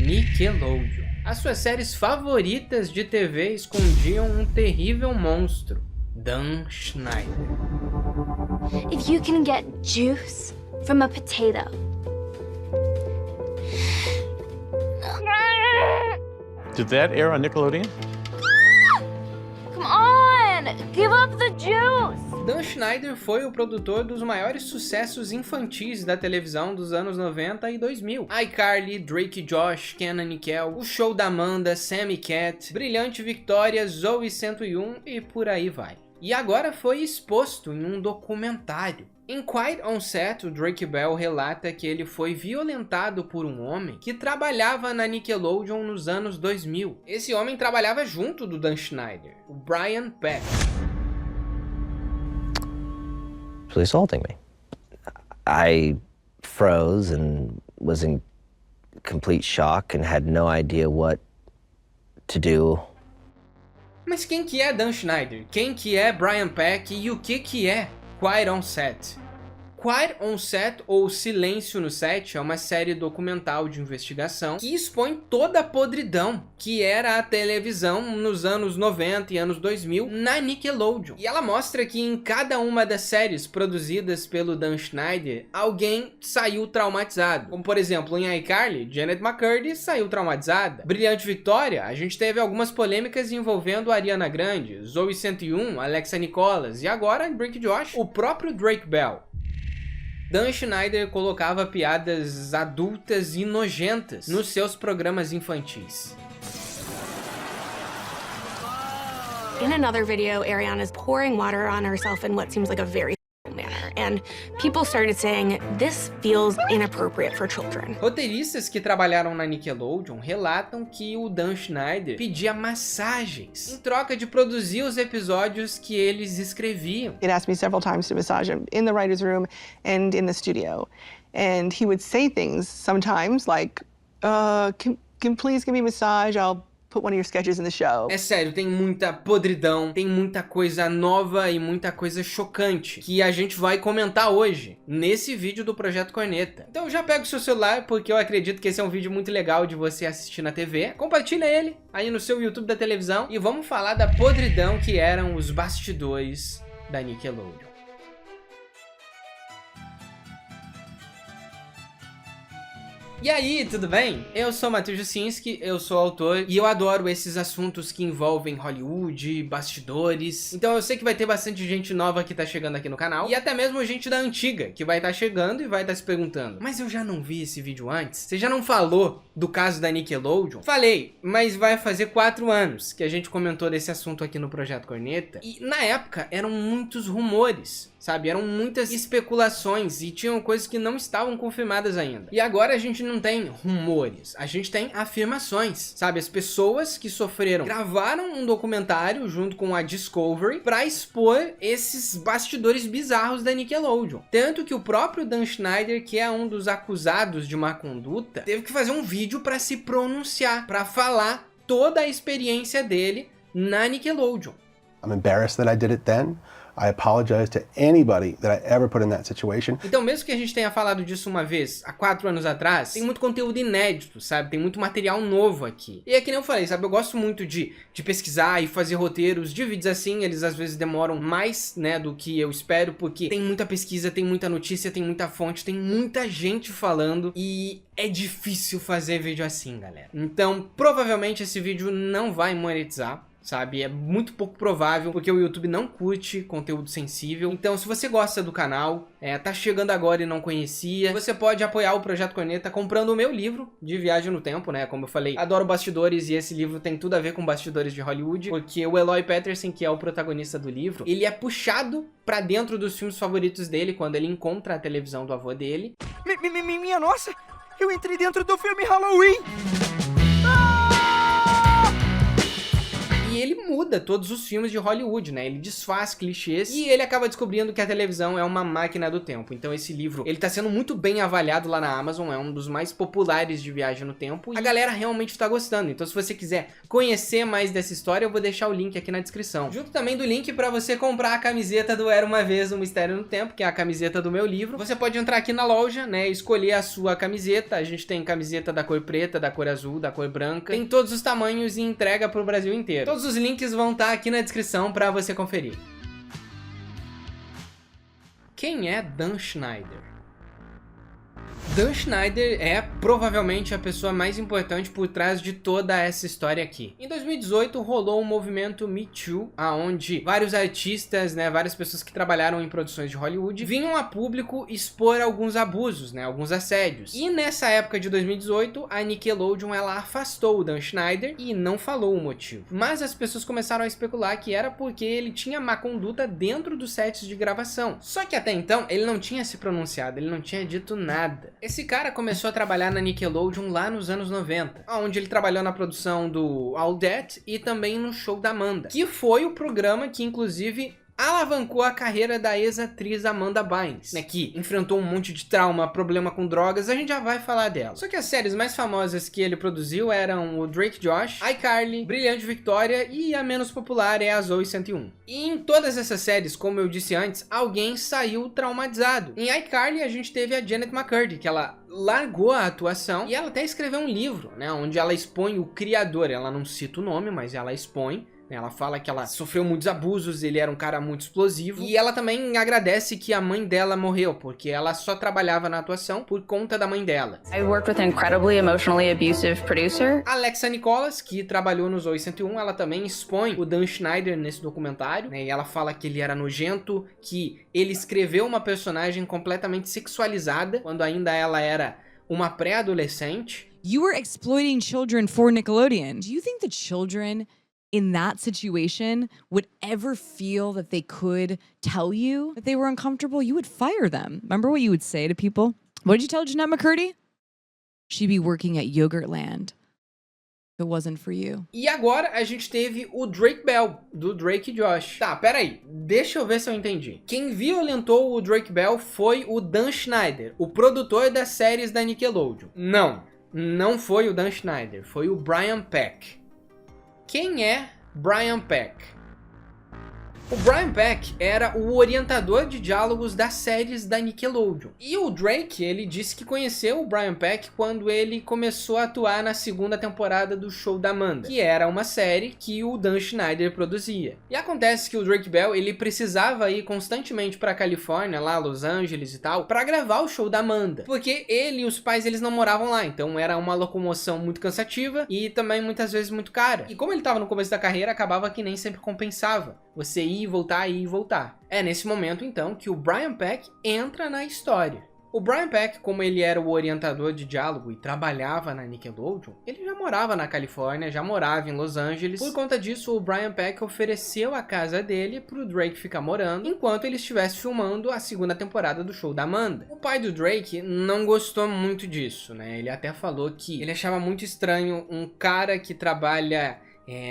Nickelodeon. As suas séries favoritas de TV escondiam um terrível monstro, Dan Schneider. If you can get juice from a potato. Did that air on Nickelodeon? Come on, give up the juice. Dan Schneider foi o produtor dos maiores sucessos infantis da televisão dos anos 90 e 2000. iCarly, Drake e Josh, Kenan e Kel, O Show da Amanda, Sam e Cat, Brilhante Victoria, Zoey 101 e por aí vai. E agora foi exposto em um documentário. Em Quiet on Set, o Drake Bell relata que ele foi violentado por um homem que trabalhava na Nickelodeon nos anos 2000. Esse homem trabalhava junto do Dan Schneider, o Brian Peck. Really assaulting me. I froze and was in complete shock and had no idea what to do. Mas quem que é Dan Schneider? Quem que é Brian Peck e o que é Quiet on Set? Quiet on Set, ou Silêncio no Set, é uma série documental de investigação que expõe toda a podridão que era a televisão nos anos 90 e anos 2000 na Nickelodeon. E ela mostra que em cada uma das séries produzidas pelo Dan Schneider, alguém saiu traumatizado. Como por exemplo, em iCarly, Janet McCurdy saiu traumatizada. Brilhante Victoria, a gente teve algumas polêmicas envolvendo a Ariana Grande, Zoey 101, Alexa Nicholas e agora Drake e Josh, o próprio Drake Bell. Dan Schneider colocava piadas adultas e nojentas nos seus programas infantis. In another video, Ariana is pouring water on herself in what seems like a very manner, and people started saying this feels inappropriate for children. Roteiristas que trabalharam na Nickelodeon relatam que o Dan Schneider pedia massagens em troca de produzir os episódios que eles escreviam. He'd asked me several times to massage him in the writer's room and in the studio. And he would say things sometimes like, can please give me a massage? I'll put one of your sketches in the show. É sério, tem muita podridão, tem muita coisa nova e muita coisa chocante que a gente vai comentar hoje, nesse vídeo do Projeto Corneta. Então já pega o seu celular, porque eu acredito que esse é um vídeo muito legal de você assistir na TV. Compartilha ele aí no seu YouTube da televisão e vamos falar da podridão que eram os bastidores da Nickelodeon. E aí, tudo bem? Eu sou Matheus Jusinski, eu sou autor e eu adoro esses assuntos que envolvem Hollywood, bastidores. Então eu sei que vai ter bastante gente nova que tá chegando aqui no canal e até mesmo gente da antiga que vai estar chegando e vai estar se perguntando: mas eu já não vi esse vídeo antes? Você já não falou do caso da Nickelodeon? Falei, mas vai fazer 4 anos que a gente comentou desse assunto aqui no Projeto Corneta e na época eram muitos rumores, sabe? Eram muitas especulações e tinham coisas que não estavam confirmadas ainda. E agora a gente não tem rumores, a gente tem afirmações, sabe? As pessoas que sofreram gravaram um documentário junto com a Discovery pra expor esses bastidores bizarros da Nickelodeon. Tanto que o próprio Dan Schneider, que é um dos acusados de má conduta, teve que fazer um vídeo pra se pronunciar, pra falar toda a experiência dele na Nickelodeon. I'm embarrassed that I did it then. I apologize to anybody that I ever put in that situation. Então, mesmo que a gente tenha falado disso uma vez, há 4 anos atrás, tem muito conteúdo inédito, sabe? Tem muito material novo aqui. E é que nem eu falei, sabe? Eu gosto muito de pesquisar e fazer roteiros de vídeos assim. Eles às vezes demoram mais, né, do que eu espero, porque tem muita pesquisa, tem muita notícia, tem muita fonte, tem muita gente falando e é difícil fazer vídeo assim, galera. Então, provavelmente esse vídeo não vai monetizar, sabe? É muito pouco provável, porque o YouTube não curte conteúdo sensível. Então, se você gosta do canal, tá chegando agora e não conhecia, você pode apoiar o Projeto Corneta comprando o meu livro de viagem no tempo, né? Como eu falei, adoro bastidores e esse livro tem tudo a ver com bastidores de Hollywood, porque o Eloy Peterson, que é o protagonista do livro, ele é puxado pra dentro dos filmes favoritos dele quando ele encontra a televisão do avô dele. Minha nossa! Eu entrei dentro do filme Halloween! E ele muda todos os filmes de Hollywood, né? Ele desfaz clichês e ele acaba descobrindo que a televisão é uma máquina do tempo. Então esse livro, ele tá sendo muito bem avaliado lá na Amazon, é um dos mais populares de viagem no tempo e a galera realmente tá gostando. Então se você quiser conhecer mais dessa história, eu vou deixar o link aqui na descrição. Junto também do link para você comprar a camiseta do Era Uma Vez um Mistério no Tempo, que é a camiseta do meu livro. Você pode entrar aqui na loja, né, escolher a sua camiseta. A gente tem camiseta da cor preta, da cor azul, da cor branca. Tem todos os tamanhos e entrega pro Brasil inteiro. Todos os links vão estar aqui na descrição para você conferir. Quem é Dan Schneider? Dan Schneider é provavelmente a pessoa mais importante por trás de toda essa história aqui. Em 2018 rolou um movimento Me Too, onde vários artistas, né, várias pessoas que trabalharam em produções de Hollywood vinham a público expor alguns abusos, né, alguns assédios. E nessa época de 2018, a Nickelodeon ela afastou o Dan Schneider e não falou o motivo. Mas as pessoas começaram a especular que era porque ele tinha má conduta dentro dos sets de gravação. Só que até então ele não tinha se pronunciado, ele não tinha dito nada. Esse cara começou a trabalhar na Nickelodeon lá nos anos 90, onde ele trabalhou na produção do All That e também no Show da Amanda, que foi o programa que inclusive alavancou a carreira da ex-atriz Amanda Bynes, né, que enfrentou um monte de trauma, problema com drogas, a gente já vai falar dela. Só que as séries mais famosas que ele produziu eram o Drake Josh, iCarly, Brilhante Victoria e a menos popular é a Zoey 101. E em todas essas séries, como eu disse antes, alguém saiu traumatizado. Em iCarly a gente teve a Janet McCurdy, que ela largou a atuação e ela até escreveu um livro, né, onde ela expõe o criador, ela não cita o nome, mas ela expõe. Ela fala que ela sofreu muitos abusos, ele era um cara muito explosivo. E ela também agradece que a mãe dela morreu, porque ela só trabalhava na atuação por conta da mãe dela. I worked with an incredibly emotionally abusive producer. Alexa Nicholas, que trabalhou no Zoey 101, ela também expõe o Dan Schneider nesse documentário, né? E ela fala que ele era nojento, que ele escreveu uma personagem completamente sexualizada, quando ainda ela era uma pré-adolescente. You were exploiting children for Nickelodeon. Do you think the children in that situation would ever feel that they could tell you that they were uncomfortable? You would fire them. Remember what you would say to people? What did you tell Jeanette McCurdy? She'd be working at Yogurtland if it wasn't for you. E agora a gente teve o Drake Bell, do Drake Josh. Tá, peraí, deixa eu ver se eu entendi. Quem violentou o Drake Bell foi o Dan Schneider, o produtor das séries da Nickelodeon. Não foi o Dan Schneider, foi o Brian Peck. Quem é Brian Peck? O Brian Peck era o orientador de diálogos das séries da Nickelodeon. E o Drake, ele disse que conheceu o Brian Peck quando ele começou a atuar na segunda temporada do Show da Amanda, que era uma série que o Dan Schneider produzia. E acontece que o Drake Bell, ele precisava ir constantemente pra Califórnia, lá Los Angeles e tal, pra gravar o Show da Amanda, porque ele e os pais, eles não moravam lá, então era uma locomoção muito cansativa e também muitas vezes muito cara. E como ele tava no começo da carreira, acabava que nem sempre compensava você ir e voltar, ir e voltar. É nesse momento, então, que o Brian Peck entra na história. O Brian Peck, como ele era o orientador de diálogo e trabalhava na Nickelodeon, ele já morava na Califórnia, já morava em Los Angeles. Por conta disso, o Brian Peck ofereceu a casa dele pro Drake ficar morando, enquanto ele estivesse filmando a segunda temporada do Show da Amanda. O pai do Drake não gostou muito disso, né? Ele até falou que ele achava muito estranho um cara que trabalha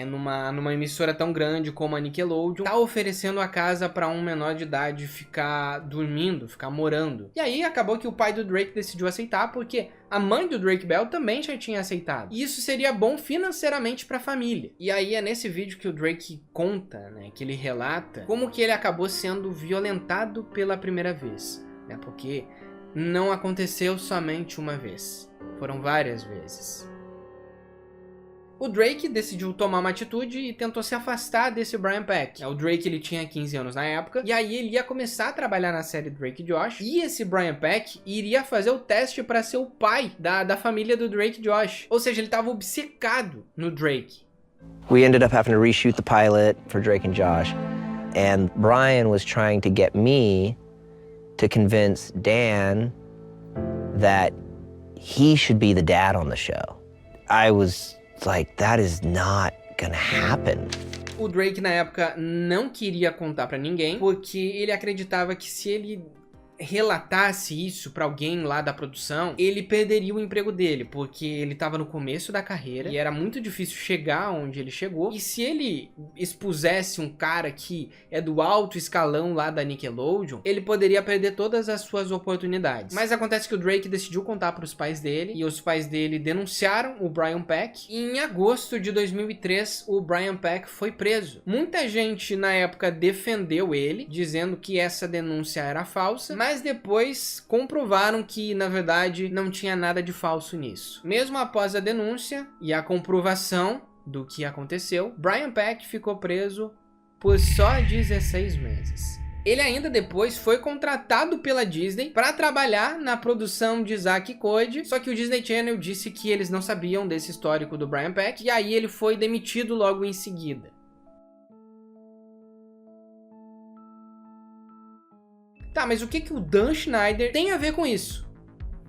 numa emissora tão grande como a Nickelodeon tá oferecendo a casa para um menor de idade ficar dormindo, ficar morando. E aí acabou que o pai do Drake decidiu aceitar, porque a mãe do Drake Bell também já tinha aceitado. E isso seria bom financeiramente para a família. E aí é nesse vídeo que o Drake conta, né, que ele relata como que ele acabou sendo violentado pela primeira vez, né, porque não aconteceu somente uma vez, foram várias vezes. O Drake decidiu tomar uma atitude e tentou se afastar desse Brian Peck. O Drake, ele tinha 15 anos na época, e aí ele ia começar a trabalhar na série Drake Josh, e esse Brian Peck iria fazer o teste para ser o pai da família do Drake Josh. Ou seja, ele estava obcecado no Drake. We ended up having to reshoot the pilot for Drake and Josh, and Brian was trying to get me to convince Dan that he should be the dad on the show. I was like, that is not gonna happen. O Drake na época não queria contar pra ninguém, porque ele acreditava que se ele relatasse isso pra alguém lá da produção, ele perderia o emprego dele, porque ele tava no começo da carreira e era muito difícil chegar onde ele chegou. E se ele expusesse um cara que é do alto escalão lá da Nickelodeon, ele poderia perder todas as suas oportunidades. Mas acontece que o Drake decidiu contar pros pais dele, e os pais dele denunciaram o Brian Peck, e em agosto de 2003 o Brian Peck foi preso. Muita gente na época defendeu ele, dizendo que essa denúncia era falsa, mas depois comprovaram que na verdade não tinha nada de falso nisso. Mesmo após a denúncia e a comprovação do que aconteceu, Brian Peck ficou preso por só 16 meses. Ele ainda depois foi contratado pela Disney para trabalhar na produção de Zack e Cody, só que o Disney Channel disse que eles não sabiam desse histórico do Brian Peck, e aí ele foi demitido logo em seguida. Tá, mas o que o Dan Schneider tem a ver com isso?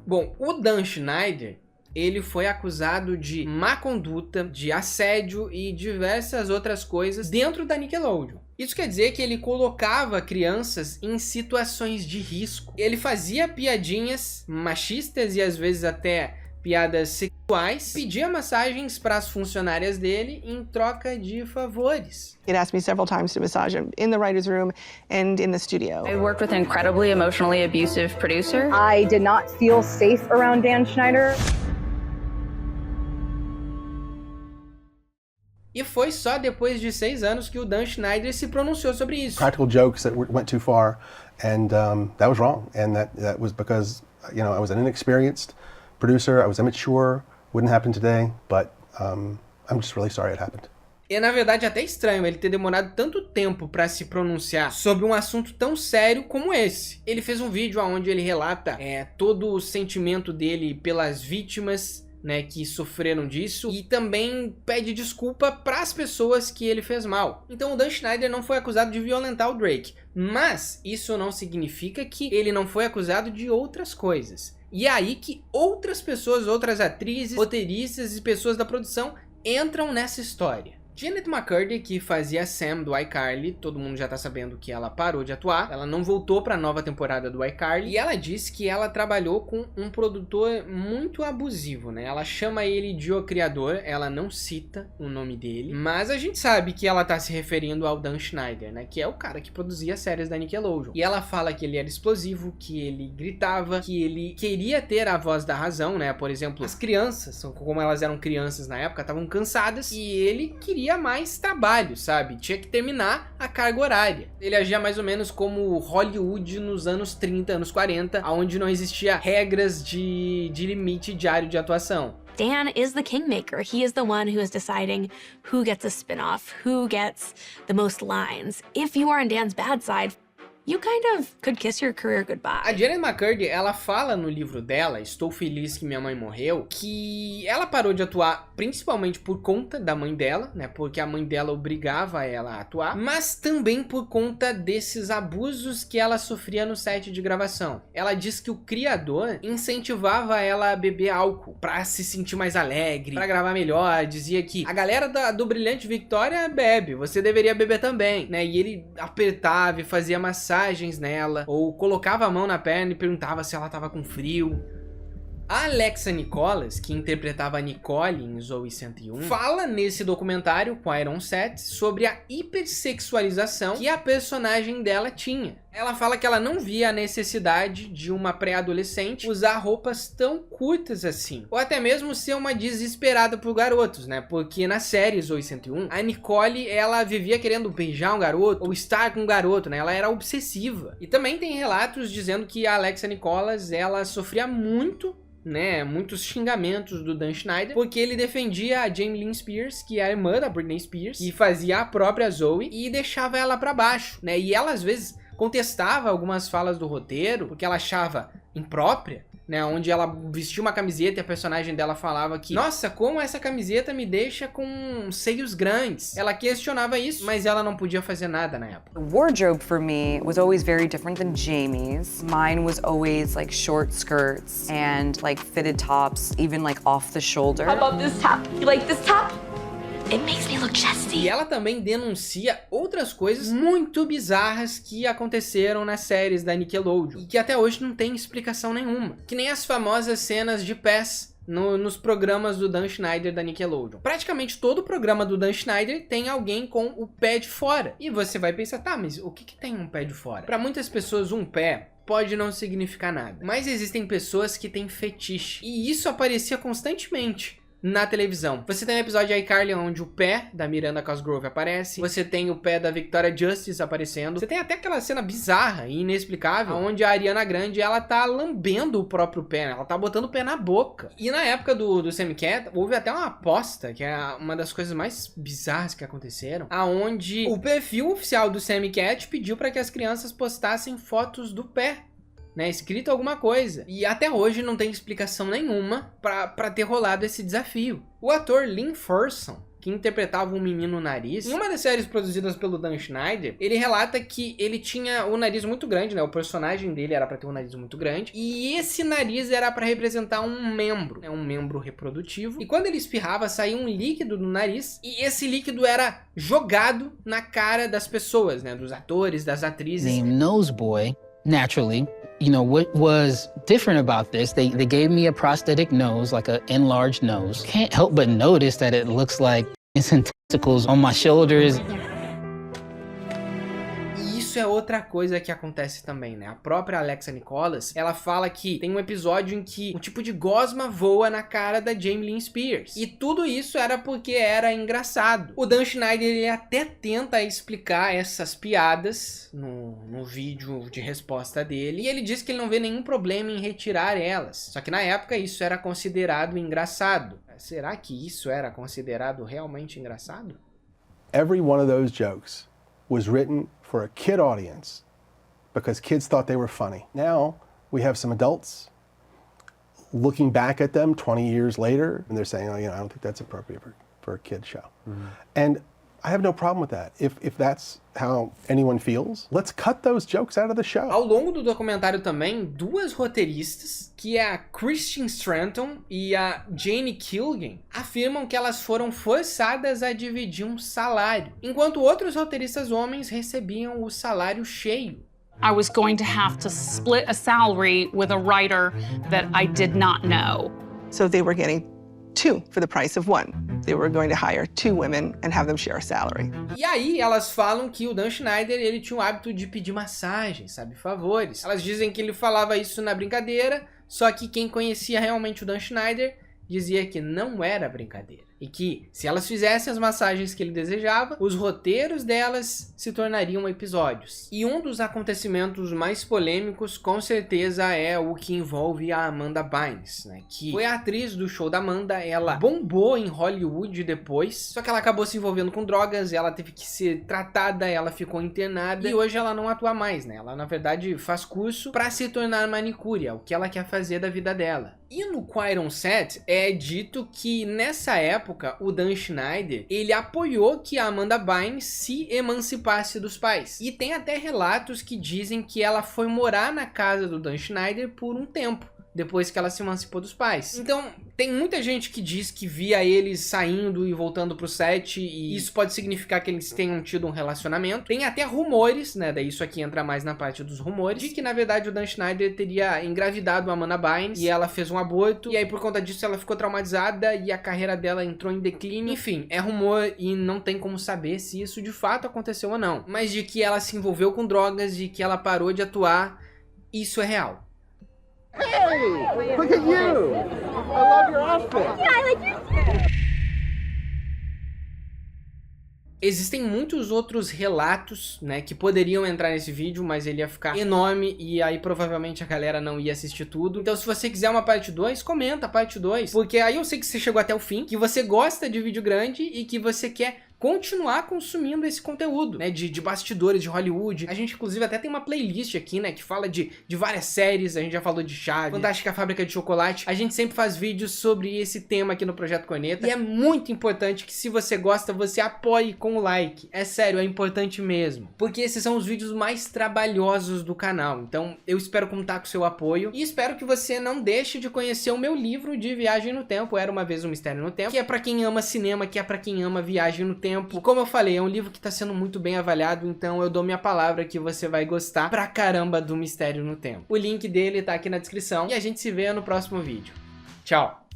Bom, o Dan Schneider, ele foi acusado de má conduta, de assédio e diversas outras coisas dentro da Nickelodeon. Isso quer dizer que ele colocava crianças em situações de risco. Ele fazia piadinhas machistas e às vezes até piadas sexuais, pedia massagens para as funcionárias dele em troca de favores. He'd asked me several times to massage him in the writer's room and in the studio. I worked with an incredibly emotionally abusive producer. I did not feel safe around Dan Schneider. E foi só depois de 6 anos que o Dan Schneider se pronunciou sobre isso. Practical jokes that went too far, and that was wrong. And that was because, you know, I was an inexperienced producer, I was immature, wouldn't happen today, but I'm just really sorry it happened. E na verdade é até estranho ele ter demorado tanto tempo para se pronunciar sobre um assunto tão sério como esse. Ele fez um vídeo onde ele relata todo o sentimento dele pelas vítimas, né, que sofreram disso, e também pede desculpa para as pessoas que ele fez mal. Então o Dan Schneider não foi acusado de violentar o Drake, mas isso não significa que ele não foi acusado de outras coisas. E é aí que outras pessoas, outras atrizes, roteiristas e pessoas da produção entram nessa história. Janet McCurdy, que fazia Sam do iCarly, todo mundo já tá sabendo que ela parou de atuar, ela não voltou pra nova temporada do iCarly, e ela disse que ela trabalhou com um produtor muito abusivo, né? Ela chama ele de o criador, ela não cita o nome dele, mas a gente sabe que ela tá se referindo ao Dan Schneider, né? Que é o cara que produzia as séries da Nickelodeon. E ela fala que ele era explosivo, que ele gritava, que ele queria ter a voz da razão, né? Por exemplo, as crianças, como elas eram crianças na época, estavam cansadas, e ele queria mais trabalho, sabe? Tinha que terminar a carga horária. Ele agia mais ou menos como Hollywood nos anos 30, anos 40, onde não existia regras de limite diário de atuação. Dan is the kingmaker. He is the one who is deciding who gets a spin-off, who gets the most lines. If you are on Dan's bad side, you kind of could kiss your career goodbye. A Janet McCurdy, ela fala no livro dela, Estou Feliz que Minha Mãe Morreu, que ela parou de atuar principalmente por conta da mãe dela, né? Porque a mãe dela obrigava ela a atuar, mas também por conta desses abusos que ela sofria no set de gravação. Ela diz que o criador incentivava ela a beber álcool pra se sentir mais alegre, pra gravar melhor, dizia que a galera do Brilhante Victória bebe, você deveria beber também, né? E ele apertava e fazia massagem nela, ou colocava a mão na perna e perguntava se ela tava com frio. A Alexa Nicholas, que interpretava a Nicole em Zoey 101, fala nesse documentário com a Iron Set sobre a hipersexualização que a personagem dela tinha. Ela fala que ela não via a necessidade de uma pré-adolescente usar roupas tão curtas assim, ou até mesmo ser uma desesperada por garotos, né? Porque na série Zoey 101, a Nicole, ela vivia querendo beijar um garoto ou estar com um garoto, né? Ela era obsessiva. E também tem relatos dizendo que a Alexa Nicholas, ela sofria muito, né, muitos xingamentos do Dan Schneider, porque ele defendia a Jamie Lynn Spears, que é a irmã da Britney Spears, e fazia a própria Zoey, e deixava ela pra baixo, né, e ela às vezes contestava algumas falas do roteiro, porque ela achava imprópria, né, onde ela vestia uma camiseta e a personagem dela falava que, nossa, como essa camiseta me deixa com seios grandes. Ela questionava isso, mas ela não podia fazer nada na época. The wardrobe for me was always very different than Jamie's. Mine was always like short skirts and like fitted tops, even like off the shoulder. How about this top? You like this top? It makes me look chesty. E ela também denuncia outras coisas muito bizarras que aconteceram nas séries da Nickelodeon. E que até hoje não tem explicação nenhuma. Que nem as famosas cenas de pés nos programas do Dan Schneider da Nickelodeon. Praticamente todo programa do Dan Schneider tem alguém com o pé de fora. E você vai pensar, tá, mas o que tem um pé de fora? Para muitas pessoas, um pé pode não significar nada. Mas existem pessoas que têm fetiche. E isso aparecia constantemente na televisão. Você tem um episódio de iCarly onde o pé da Miranda Cosgrove aparece. Você tem o pé da Victoria Justice aparecendo. Você tem até aquela cena bizarra e inexplicável onde a Ariana Grande, ela tá lambendo o próprio pé, né? Ela tá botando o pé na boca. E na época do Sammy Cat, houve até uma aposta, que é uma das coisas mais bizarras que aconteceram, aonde o perfil oficial do Sammy Cat pediu para que as crianças postassem fotos do pé, né, escrito alguma coisa. E até hoje não tem explicação nenhuma pra ter rolado esse desafio. O ator Lynn Ferguson, que interpretava um menino nariz, em uma das séries produzidas pelo Dan Schneider, ele relata que ele tinha um nariz muito grande, né? O personagem dele era pra ter um nariz muito grande, e esse nariz era pra representar um membro reprodutivo. E quando ele espirrava, saía um líquido do nariz, e esse líquido era jogado na cara das pessoas, né? Dos atores, das atrizes. Named Noseboy, naturally. You know, what was different about this, they gave me a prosthetic nose, like an enlarged nose. Can't help but notice that it looks like some tentacles on my shoulders. Isso é outra coisa que acontece também, né? A própria Alexa Nikolas, ela fala que tem um episódio em que um tipo de gosma voa na cara da Jamie Lynn Spears. E tudo isso era porque era engraçado. O Dan Schneider, ele até tenta explicar essas piadas no vídeo de resposta dele. E ele diz que ele não vê nenhum problema em retirar elas. Só que na época isso era considerado engraçado. Será que isso era considerado realmente engraçado? Every one of those jokes was written for a kid audience because kids thought they were funny. Now we have some adults looking back at them 20 years later and they're saying, oh, you know, I don't think that's appropriate for a kid show. And I have no problem with that. If that's how anyone feels, let's cut those jokes out of the show. Ao longo do documentário também, duas roteiristas, que é a Christine Stratton e a Jane Kilgan, afirmam que elas foram forçadas a dividir um salário, enquanto outros roteiristas homens recebiam o salário cheio. I was going to have to split a salary with a writer that I did not know. So they were getting 2 for the price of 1. They were going to hire 2 women and have them share a salary. E aí elas falam que o Dan Schneider, ele tinha o hábito de pedir massagem, sabe, favores. Elas dizem que ele falava isso na brincadeira, só que quem conhecia realmente o Dan Schneider dizia que não era brincadeira. E que, se elas fizessem as massagens que ele desejava, os roteiros delas se tornariam episódios. E um dos acontecimentos mais polêmicos, com certeza, é o que envolve a Amanda Bynes, né? Que foi a atriz do show da Amanda, ela bombou em Hollywood depois, só que ela acabou se envolvendo com drogas, ela teve que ser tratada, ela ficou internada, e hoje ela não atua mais, né? Ela, na verdade, faz curso pra se tornar manicure, é o que ela quer fazer da vida dela. E no Quiet on Set é dito que nessa época o Dan Schneider, ele apoiou que a Amanda Bynes se emancipasse dos pais. E tem até relatos que dizem que ela foi morar na casa do Dan Schneider por um tempo, depois que ela se emancipou dos pais. Então, tem muita gente que diz que via eles saindo e voltando pro set, e isso pode significar que eles tenham tido um relacionamento. Tem até rumores, né, daí isso aqui entra mais na parte dos rumores, de que na verdade o Dan Schneider teria engravidado a Amanda Bynes, e ela fez um aborto, e aí por conta disso ela ficou traumatizada, e a carreira dela entrou em declínio. Enfim, é rumor e não tem como saber se isso de fato aconteceu ou não. Mas de que ela se envolveu com drogas, de que ela parou de atuar, isso é real. Hey, look at you! I love your outfit! Yeah, I like yours too! Existem muitos outros relatos, né, que poderiam entrar nesse vídeo, mas ele ia ficar enorme e aí provavelmente a galera não ia assistir tudo. Então se você quiser uma parte 2, comenta a parte 2, porque aí eu sei que você chegou até o fim, que você gosta de vídeo grande e que você quer continuar consumindo esse conteúdo, né, de bastidores de Hollywood. A gente, inclusive, até tem uma playlist aqui, né, que fala de várias séries. A gente já falou de Chaves, Fantástica Fábrica de Chocolate. A gente sempre faz vídeos sobre esse tema aqui no Projeto Corneta. E é muito importante que, se você gosta, você apoie com o like. É sério, é importante mesmo. Porque esses são os vídeos mais trabalhosos do canal. Então, eu espero contar com o seu apoio. E espero que você não deixe de conhecer o meu livro de Viagem no Tempo, Era Uma Vez um Mistério no Tempo, que é pra quem ama cinema, que é pra quem ama viagem no tempo. E como eu falei, é um livro que tá sendo muito bem avaliado, então eu dou minha palavra que você vai gostar pra caramba do Mistério no Tempo. O link dele tá aqui na descrição e a gente se vê no próximo vídeo. Tchau!